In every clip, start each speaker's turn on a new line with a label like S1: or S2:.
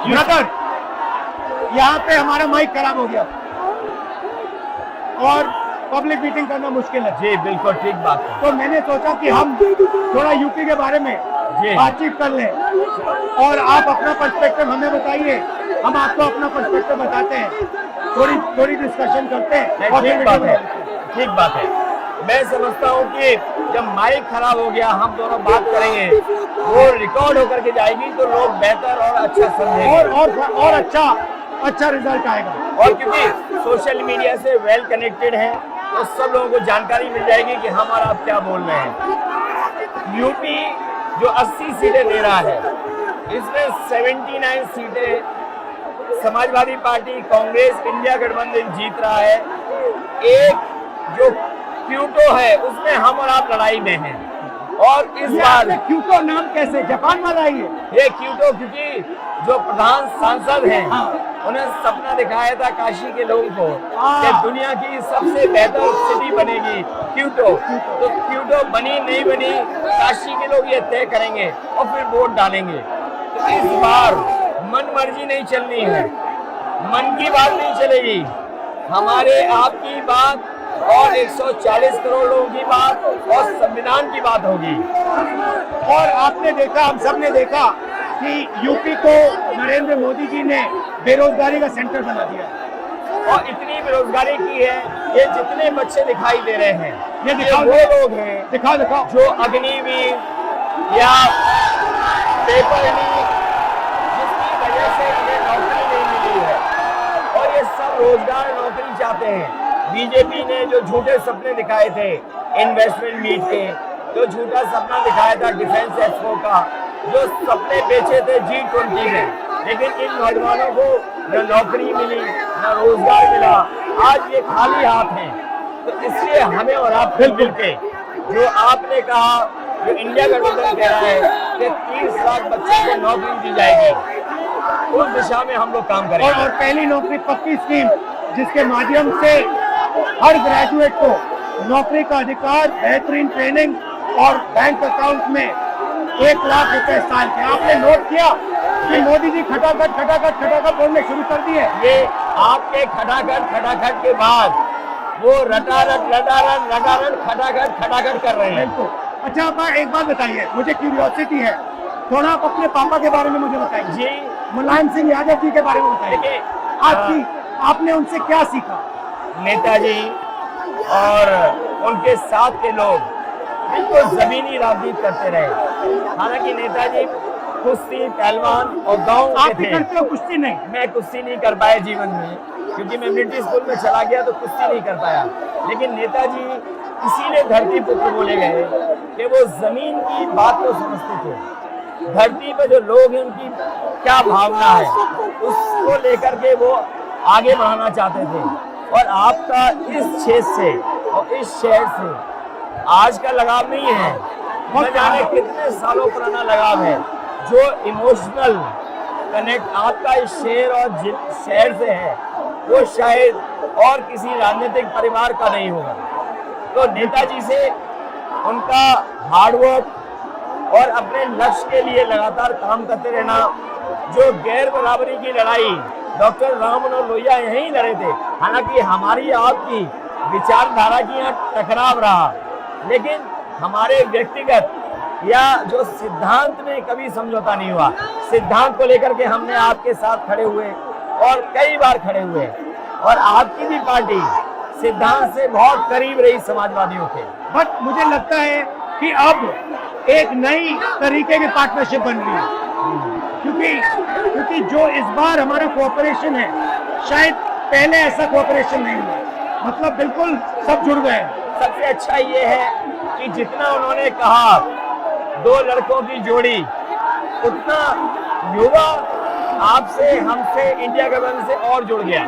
S1: Brother, यहाँ पे हमारा माइक खराब हो गया और पब्लिक मीटिंग करना मुश्किल है।
S2: जी बिल्कुल ठीक बात है।
S1: तो मैंने सोचा कि हम थोड़ा यूपी के बारे में बातचीत कर लें और आप अपना पर्सपेक्टिव हमें बताइए, हम आपको अपना पर्सपेक्टिव बताते हैं, थोड़ी डिस्कशन करते हैं। और
S2: ठीक बात है, ठीक बात है। मैं समझता हूँ कि जब माइक खराब हो गया हम दोनों बात करेंगे, वो रिकॉर्ड होकर के जाएगी तो लोग बेहतर और अच्छा समझेंगे
S1: और अच्छा रिजल्ट आएगा।
S2: और क्योंकि सोशल मीडिया से वेल कनेक्टेड है तो सब लोगों को जानकारी मिल जाएगी कि हम और आप क्या बोल रहे हैं। यूपी जो 80 सीटें ले रहा है, इसमें 79 सीटें समाजवादी पार्टी, कांग्रेस, इंडिया गठबंधन जीत रहा है। एक जो क्यूटो है उसमें हम और आप लड़ाई में हैं। और इस बार
S1: क्यूटो नाम कैसे जापान वाला ही है
S2: ये क्यूटो, क्योंकि जो प्रधान सांसद हैं उन्हें सपना दिखाया था काशी के लोगों को कि दुनिया की सबसे बेहतर सिटी बनेगी क्यूटो। तो क्यूटो बनी नहीं बनी काशी के लोग ये तय करेंगे और फिर वोट डालेंगे। तो इस बार मन मर्जी नहीं चलनी है, मन की बात नहीं चलेगी, हमारे आपकी बात और 140 करोड़ लोगों की बात और संविधान की बात होगी।
S1: और आपने देखा, हम सब ने देखा कि यूपी को नरेंद्र मोदी जी ने बेरोजगारी का सेंटर बना दिया
S2: और इतनी बेरोजगारी की है, ये जितने बच्चे दिखाई दे रहे हैं
S1: ये दिखाओ,
S2: वो लोग हैं
S1: दिखाओ
S2: जो अग्निवीर या पेपर लीक जिसकी वजह से इन्हें नौकरी नहीं मिली है और ये सब रोजगार नौकरी चाहते हैं। बीजेपी ने जो झूठे सपने दिखाए थे इन्वेस्टमेंट मीट के, जो झूठा सपना दिखाया था डिफेंस एक्सपो का, जो सपने बेचे थे G20 में, लेकिन इन नौजवानों को न नौकरी मिली न रोजगार मिला, आज ये खाली हाथ हैं। तो इसलिए हमें और आप मिल के जो आपने कहा, जो इंडिया गठबंधन कह रहा है कि 30 लाख बच्चों को नौकरी दी जाएगी, उस दिशा में हम लोग काम करेंगे।
S1: और पहली नौकरी पक्की स्कीम जिसके माध्यम से हर ग्रेजुएट को नौकरी का अधिकार, बेहतरीन ट्रेनिंग और बैंक अकाउंट में 1 लाख रुपए साल के। आपने नोट किया कि मोदी जी खटाखट बोलने शुरू कर दिए।
S2: ये आपके खटाखट के बाद वो रटारट खटाखट कर रहे हैं।
S1: अच्छा, आप एक बात बताइए, मुझे क्यूरियोसिटी है, थोड़ा आप अपने पापा के बारे में मुझे बताइए
S2: जी।
S1: मुलायम सिंह यादव जी के बारे में बताइए। आपने उनसे क्या सीखा?
S2: नेताजी और उनके साथ के लोग बिल्कुल जमीनी राजनीति करते रहे। हालांकि नेताजी कुश्ती, पहलवान और गांव के थे।
S1: करते हो कुश्ती? नहीं,
S2: मैं कुश्ती नहीं कर पाया जीवन में, क्योंकि मैं मिलिट्री स्कूल में चला गया तो कुश्ती नहीं कर पाया। लेकिन नेताजी इसीलिए धरती पुत्र बोले गए कि वो जमीन की बात को समझते थे। धरती पर जो लोग हैं उनकी क्या भावना है उसको लेकर के वो आगे बढ़ाना चाहते थे। और आपका इस क्षेत्र से और इस शहर से आज का लगाव नहीं है, न जाने कितने सालों पुराना लगाव है। जो इमोशनल कनेक्ट आपका इस शहर और शहर से है वो शायद और किसी राजनीतिक परिवार का नहीं होगा। तो नेताजी से उनका हार्डवर्क और अपने लक्ष्य के लिए लगातार काम करते रहना, जो गैर बराबरी की लड़ाई डॉक्टर राम मनोहर लोहिया यहीं लड़े थे। हालांकि हमारी आपकी विचारधारा की यहाँ टकराव रहा, लेकिन हमारे व्यक्तिगत या जो सिद्धांत में कभी समझौता नहीं हुआ। सिद्धांत को लेकर के हमने आपके साथ खड़े हुए और कई बार खड़े हुए, और आपकी भी पार्टी सिद्धांत से बहुत करीब रही समाजवादियों के।
S1: बट मुझे लगता है कि अब एक नई तरीके की पार्टनरशिप बन रही है, क्योंकि जो इस बार हमारा कोऑपरेशन है, शायद पहले ऐसा कोऑपरेशन नहीं हुआ। मतलब बिल्कुल सब जुड़ गए।
S2: सबसे अच्छा ये है कि जितना उन्होंने कहा 2 लड़कों की जोड़ी, उतना युवा आपसे, हमसे, इंडिया गठबंधन से और जुड़ गया।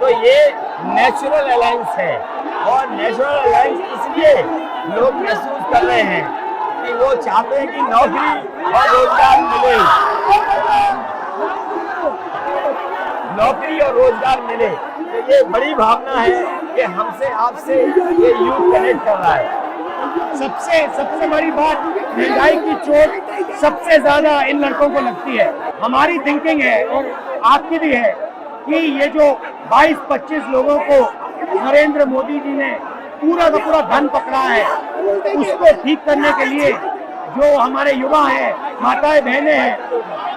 S2: तो ये नेचुरल अलायंस है, और नेचुरल अलायंस इसलिए लोग महसूस कर रहे हैं कि वो चाहते हैं कि नौकरी और रोजगार मिले, नौकरी और रोजगार मिले। तो ये बड़ी भावना है कि हमसे आपसे ये यूथ कनेक्ट कर रहा है।
S1: सबसे सबसे बड़ी बात, महंगाई की चोट सबसे ज्यादा इन लड़कों को लगती है। हमारी थिंकिंग है और आपकी भी है कि ये जो 22-25 लोगों को नरेंद्र मोदी जी ने पूरा का पूरा धन पकड़ा है, उसको ठीक करने के लिए जो हमारे युवा हैं, माताएं बहनें हैं,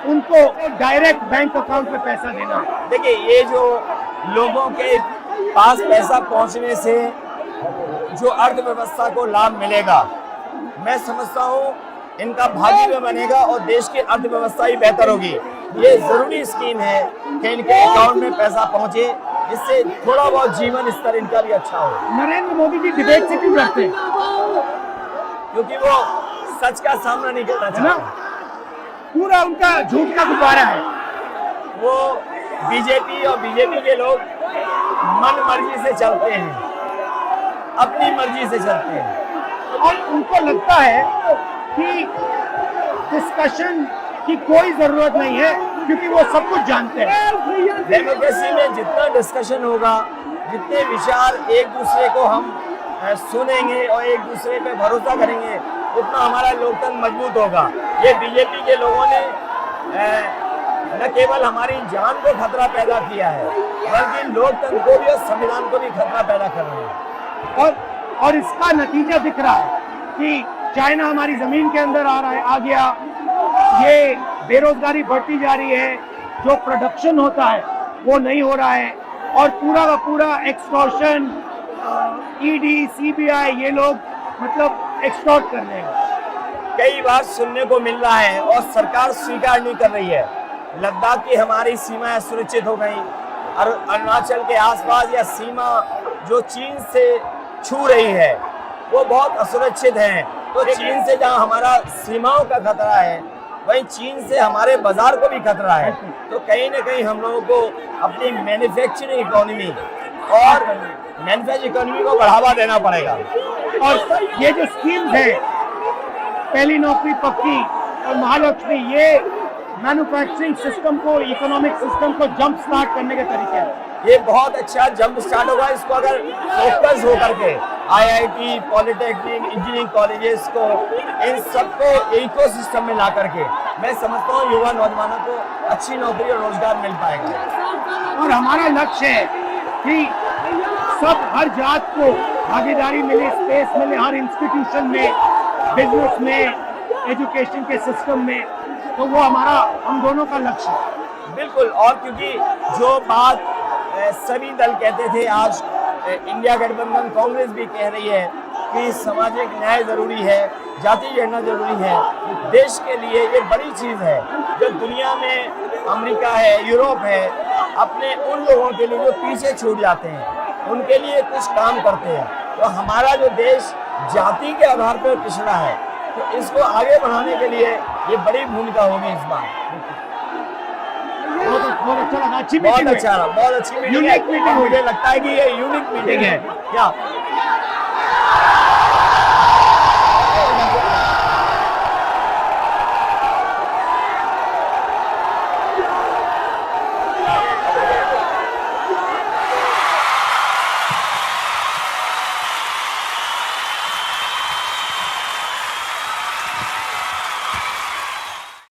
S1: उनको डायरेक्ट बैंक अकाउंट में पैसा देना है।
S2: देखिए, ये जो लोगों के पास पैसा पहुंचने से जो अर्थव्यवस्था को लाभ मिलेगा, मैं समझता हूँ इनका भाग्य भी बनेगा और देश की अर्थव्यवस्था ही बेहतर होगी। ये जरूरी स्कीम है कि इनके अकाउंट में पैसा पहुंचे, जिससे थोड़ा बहुत जीवन स्तर इनका भी अच्छा हो।
S1: नरेंद्र मोदी जी डिबेट से क्यों डरते हैं?
S2: क्योंकि वो सच का सामना नहीं करना चाहते।
S1: पूरा उनका झूठ का गुब्बारा है।
S2: वो बीजेपी और बीजेपी के लोग मन मर्जी से चलते हैं, अपनी मर्जी से चलते हैं
S1: और उनको लगता है कि डिस्कशन की कोई जरूरत नहीं है, क्योंकि वो सब कुछ जानते हैं।
S2: डेमोक्रेसी में जितना डिस्कशन होगा, जितने विचार एक दूसरे को हम सुनेंगे और एक दूसरे पे भरोसा करेंगे, उतना हमारा लोकतंत्र मजबूत होगा। ये बीजेपी के लोगों ने न केवल हमारी जान को खतरा पैदा किया है, बल्कि लोकतंत्र को भी और संविधान को भी खतरा पैदा कर रहे हैं।
S1: और इसका नतीजा दिख रहा है कि चाइना हमारी जमीन के अंदर आ गया, ये बेरोजगारी बढ़ती जा रही है, जो प्रोडक्शन होता है वो नहीं हो रहा है, और पूरा का पूरा एक्सटॉर्शन, ईडी, सीबीआई, ये लोग मतलब एक्सटॉर्ट कर रहे हैं।
S2: कई बार सुनने को मिल रहा है और सरकार स्वीकार नहीं कर रही है, लद्दाख की हमारी सीमाएं सुरक्षित हो गई, और अरुणाचल के आसपास या सीमा जो चीन से छू रही है वो बहुत असुरक्षित है। तो चीन से जहां हमारा सीमाओं का खतरा है, वहीं चीन से हमारे बाजार को भी खतरा है। तो कहीं ना कहीं हम लोगों को अपनी मैन्युफैक्चरिंग इकोनॉमी और मैन्युफैक्चरिंग इकोनॉमी को बढ़ावा देना पड़ेगा।
S1: और ये जो स्कीम्स है, पहली नौकरी पक्की और महालक्ष्मी, ये मैन्युफैक्चरिंग सिस्टम को, इकोनॉमिक सिस्टम को जंप स्टार्ट करने के तरीके हैं।
S2: ये बहुत अच्छा जंप स्टार्ट होगा। इसको अगर फोकस होकर के आईआईटी, पॉलिटेक्निक, इंजीनियरिंग कॉलेजेस को, इन सबको इकोसिस्टम में ला करके, मैं समझता हूँ युवा नौजवानों को अच्छी नौकरी और रोजगार मिल पाएगा।
S1: और हमारा लक्ष्य है कि सब, हर जात को भागीदारी मिले, स्पेस मिले, हर इंस्टीट्यूशन में, बिजनेस में, एजुकेशन के सिस्टम में। तो वो हमारा, हम दोनों का लक्ष्य है।
S2: बिल्कुल। और क्योंकि जो बात सभी दल कहते थे, आज इंडिया गठबंधन कांग्रेस भी कह रही है कि सामाजिक न्याय जरूरी है, जाति गणना जरूरी है। देश के लिए ये बड़ी चीज है। जो दुनिया में अमेरिका है, यूरोप है, अपने उन लोगों के लिए जो पीछे छूट जाते हैं, उनके लिए कुछ काम करते हैं। तो हमारा जो देश जाति के आधार पर पिछड़ा है, तो इसको आगे बढ़ाने के लिए ये बड़ी भूमिका होगी इस बार।
S1: बहुत अच्छा लगा, अच्छी
S2: बहुत
S1: मीटिंग,
S2: अच्छा रहा, बहुत अच्छी मीटिंग है। मुझे लगता है कि ये यूनिक मीटिंग है क्या?